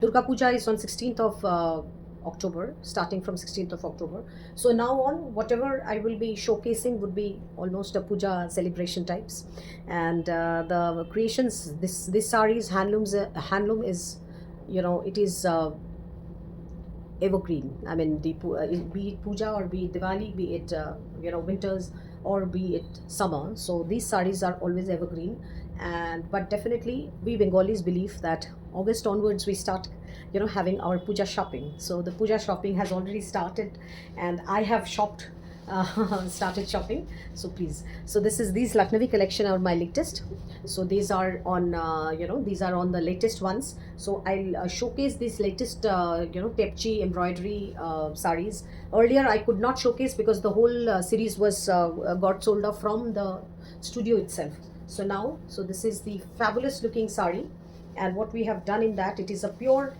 Durga Puja is on 16th of October, starting from 16th of October. So now on, whatever I will be showcasing would be almost a puja celebration types, and the creations. This sarees handlooms handloom is, it is evergreen. I mean, be it puja or be it Diwali, be it winters or be it summer. So these sarees are always evergreen, and but definitely we Bengalis believe that August onwards we start, having our puja shopping. So the puja shopping has already started, and I have shopped. Started shopping, so please. So these Lucknowi collection are my latest. So these are on, these are on the latest ones. So I'll showcase these latest, tepchi embroidery sarees. Earlier I could not showcase because the whole series was got sold off from the studio itself. So now, so this is the fabulous looking sari, and what we have done in that, it is a pure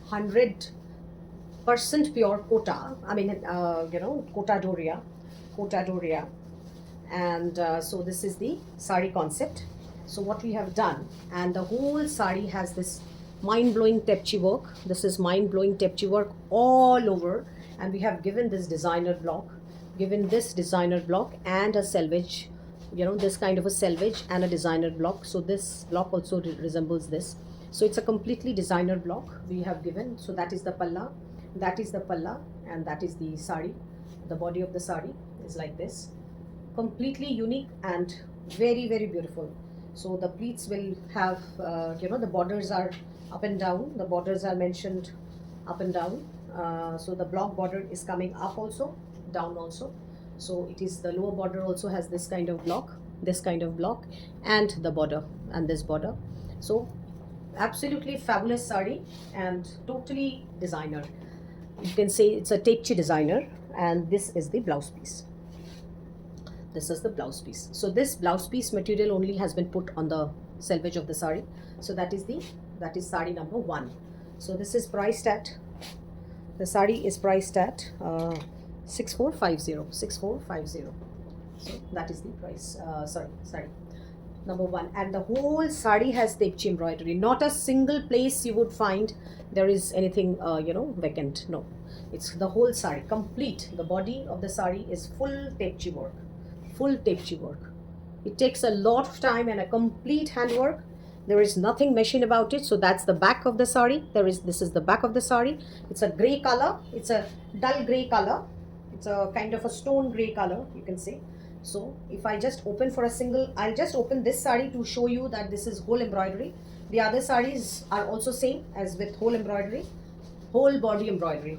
100% pure kota. I mean, kota doria, and so this is the sari concept. So what we have done, and the whole sari has this mind-blowing tepchi work. This is mind-blowing tepchi work all over, and we have given this designer block, and a selvage, this kind of a selvage and a designer block. So this block also resembles this. So it's a completely designer block we have given. So that is the palla, and that is the sari. The body of the sari is like this, completely unique and very, very beautiful. So the pleats will have, the borders are up and down. The borders are mentioned up and down. So the block border is coming up also, down also. So it is, the lower border also has this kind of block, and the border, and this border. So absolutely fabulous sari, and totally designer. You can say it's a tepchi designer, and this is the blouse piece. This is the blouse piece. So this blouse piece material only has been put on the selvage of the sari. So that is sari number 1. So this is priced at, the sari is priced at 6450. So that is the price. Sorry, number 1. And the whole sari has tepchi embroidery. Not a single place you would find there is anything vacant. No, it's the whole sari complete. The body of the sari is full tepchi work. It takes a lot of time and a complete handwork. There is nothing machine about it. So that's the back of the sari. This is the back of the sari. It's a gray color. It's a dull gray color. It's a kind of a stone gray color, you can say. So if I just open for a single, I'll just open this sari to show you that this is whole embroidery. The other saris are also same as with whole embroidery, whole body embroidery.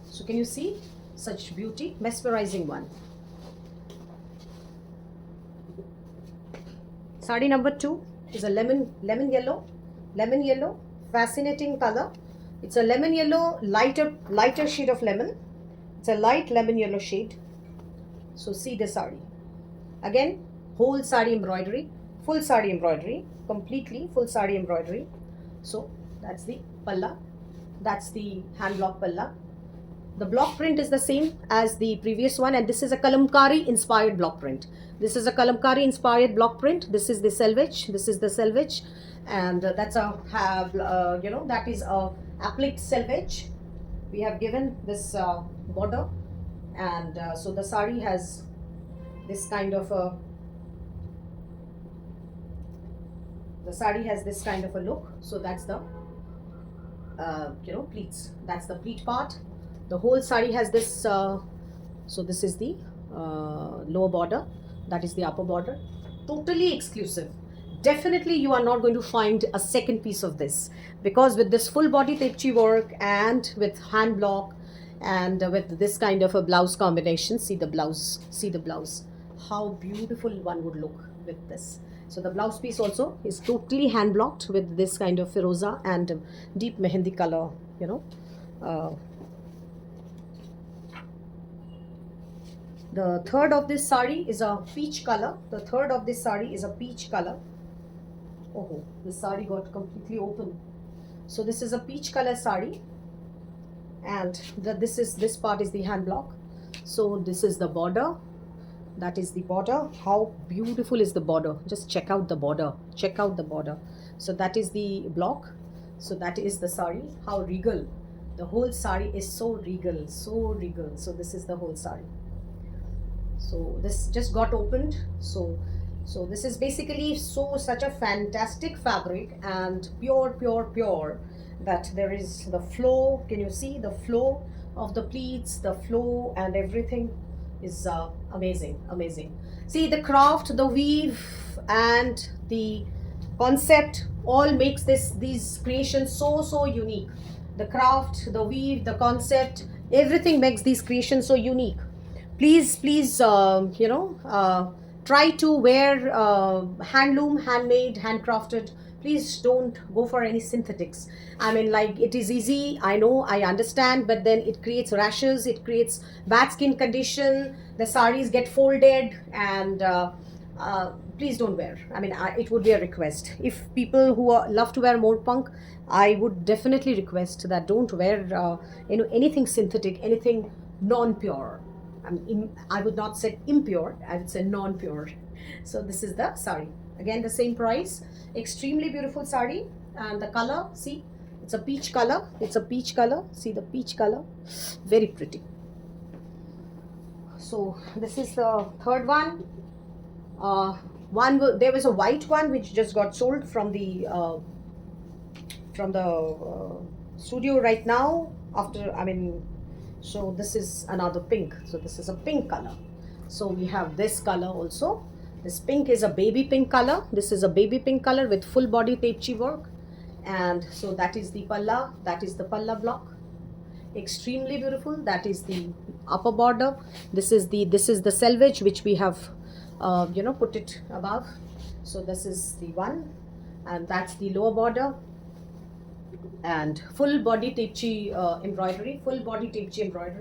So can you see such beauty? Mesmerizing one. Sari number 2 is a lemon yellow, fascinating color. It's a lemon yellow, lighter shade of lemon. It's a light lemon yellow shade. So see the sari. Again, whole sari embroidery, full sari embroidery, completely full sari embroidery. So that's the palla. That's the hand block palla. The block print is the same as the previous one, and this is a Kalamkari inspired block print. This is the selvage, and that's a that is a applique selvage. We have given this border, and so the sari has this kind of a look. So that's the pleats. That's the pleat part. The whole sari has this. So this is the lower border. That is the upper border. Totally exclusive. Definitely you are not going to find a second piece of this, because with this full body tepchi work and with hand block and with this kind of a blouse combination, see the blouse, how beautiful one would look with this. So the blouse piece also is totally hand blocked with this kind of firoza and deep mehendi color, The third of this sari is a peach color. Oh, this sari got completely open. So this is a peach color sari, and this part is the hand block. So this is the border. That is the border. How beautiful is the border? Just check out the border. So that is the block. So that is the sari. How regal. The whole sari is so regal, so regal. So this is the whole sari. So this just got opened. So this is basically such a fantastic fabric and pure that there is the flow. Can you see the flow of the pleats, the flow and everything is amazing. See the craft, the weave and the concept all makes these creations so unique. The craft, the weave, the concept, everything makes these creations so unique. Please try to wear handloom, handmade, handcrafted. Please don't go for any synthetics. I mean, like, it is easy, I know, I understand, but then it creates rashes, it creates bad skin condition, the saris get folded, and please don't wear. I mean, it would be a request. If people who love to wear more punk, I would definitely request that don't wear anything synthetic, anything non-pure. I would not say impure, I would say non-pure. So this is the sari. Again, the same price. Extremely beautiful sari. And the color, see, it's a peach color. It's a peach color. See the peach color. Very pretty. So this is the third one. There was a white one which just got sold from the studio right now. So this is another pink. So this is a pink color. So we have this color also. This pink is a baby pink color. This is a baby pink color with full body tepchi work. And so that is the palla. That is the palla block. Extremely beautiful. That is the upper border. This is the selvage which we have put it above. So this is the one, and that's the lower border. And full body tepchi embroidery,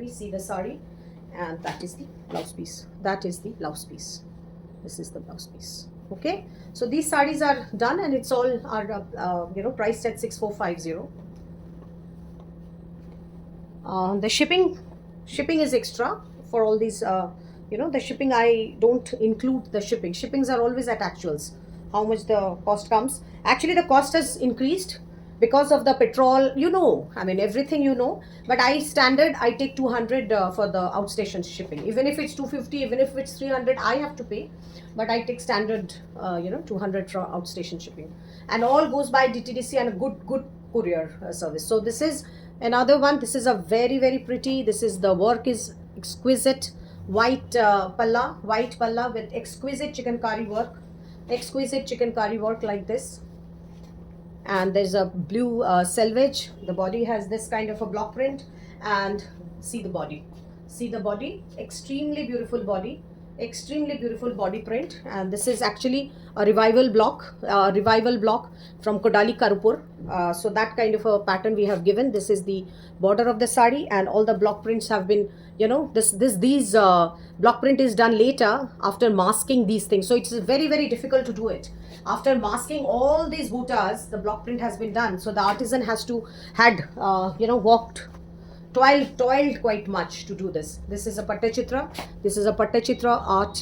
see the sari, and that is the blouse piece. This is the blouse piece. Okay, so these saris are done, and it's all are priced at 6450. The shipping is extra for all these. The shipping, I don't include the shipping. Shippings are always at actuals, how much the cost comes. Actually, the cost has increased because of the petrol, I mean, everything, but I take 200 for the outstation shipping. Even if it's 250, even if it's 300, I have to pay, but I take standard 200 for outstation shipping, and all goes by DTDC and a good courier service. So this is another one. This is a very pretty. The work is exquisite. White palla with exquisite chikankari work like this. And there's a blue selvage. The body has this kind of a block print, and see the body, extremely beautiful body print. And this is actually a revival block from Kodali Karupur. So that kind of a pattern we have given. This is the border of the sari, and all the block prints have been, these block print is done later after masking these things. So it's very difficult to do it. After masking all these buttas, the block print has been done. So the artisan had toiled quite much to do this. This is a Pattachitra art,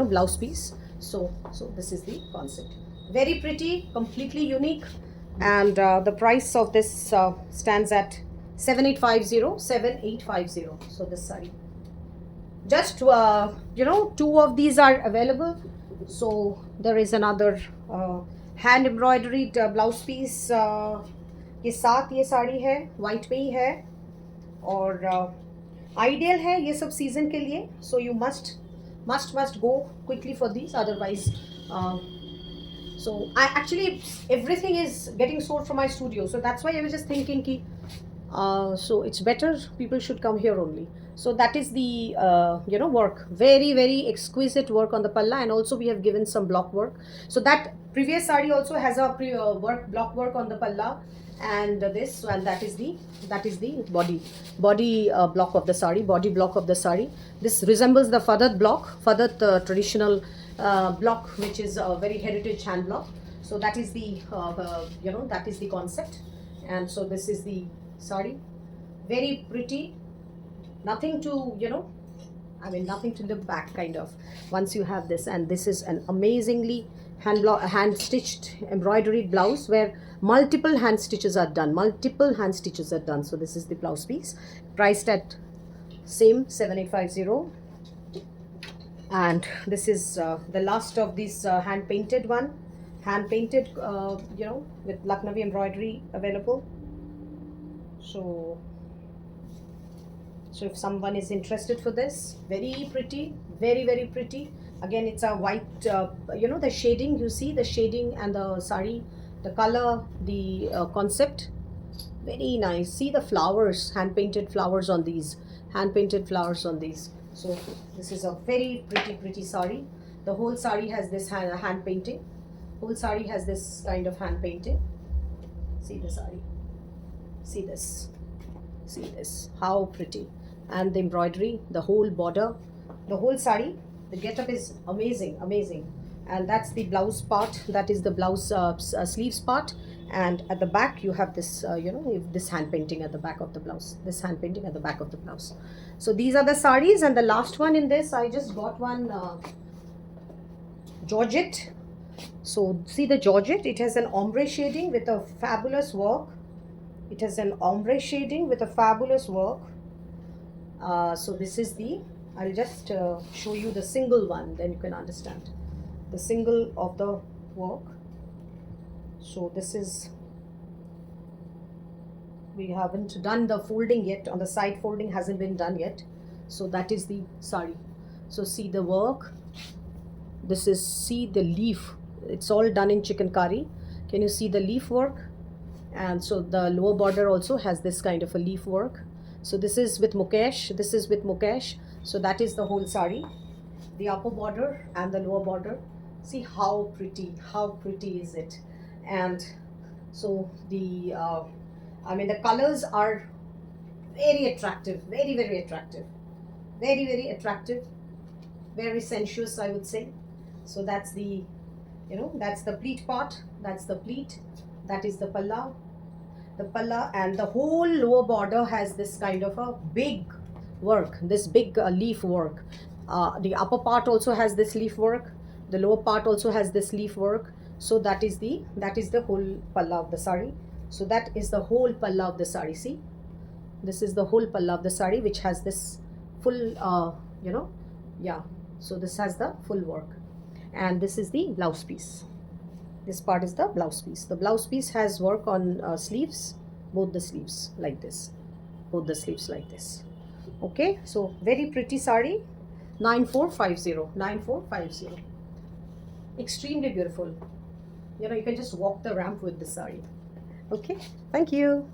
blouse piece. So this is the concept. Very pretty, completely unique, and the price of this stands at 7850. So this sari. Just two of these are available. So there is another hand embroidered blouse piece के साथ ये साड़ी है, white में ही है, और ideal है ये सब season के लिए. So you must go quickly for these, otherwise so everything is getting sold from my studio. So that's why I was just thinking ki so it's better people should come here only. So that is the work, very exquisite work on the palla, and also we have given some block work. So that previous sari also has a block work on the palla, and that is the body block of the sari. This resembles the Fadat block, traditional block, which is a very heritage hand block. So that is the that is the concept. And so this is the sari, very pretty. Nothing to nothing to look back kind of once you have this. And this is an amazingly hand stitched embroidered blouse where multiple hand stitches are done. So this is the blouse piece, priced at same 7850. And this is the last of these hand painted one, with Lucknowi embroidery available. So if someone is interested for this, very pretty, very pretty. Again, it's a white, the shading, you see the shading and the sari, the color, the concept, very nice. See the flowers, hand painted flowers on these, so this is a very pretty sari. The whole sari has this hand painting, whole sari has this kind of hand painting. See the sari, see this, how pretty. And the embroidery, the whole border, the whole sari, the getup is amazing. And that's the blouse part, that is the blouse sleeves part. And at the back you have this this hand painting at the back of the blouse, so these are the saris. And the last one in this, I just got one georgette. So see the georgette, it has an ombre shading with a fabulous work. So this is the, I'll just show you the single one, then you can understand the single of the work. So this is, we haven't done the folding yet, on the side folding hasn't been done yet. So that is the sari. So see the work, this is, see the leaf, it's all done in chikankari. Can you see the leaf work? And so the lower border also has this kind of a leaf work. So this is with Mukesh, so that is the whole sari, the upper border and the lower border. See how pretty is it? And so the the colors are very attractive, very attractive, very sensuous, I would say. So that's the, that's the pleat part, that is the palla, and the whole lower border has this kind of a big work, this big leaf work. The upper part also has this leaf work, the lower part also has this leaf work. So that is the whole palla of the sari. So that is the whole palla of the sari. See, this is the whole palla of the sari, which has this full so this has the full work. And this is the blouse piece, this part is the blouse piece. The blouse piece has work on sleeves, both the sleeves like this, okay. So very pretty sari, 9450, extremely beautiful. You can just walk the ramp with this sari. Okay, thank you.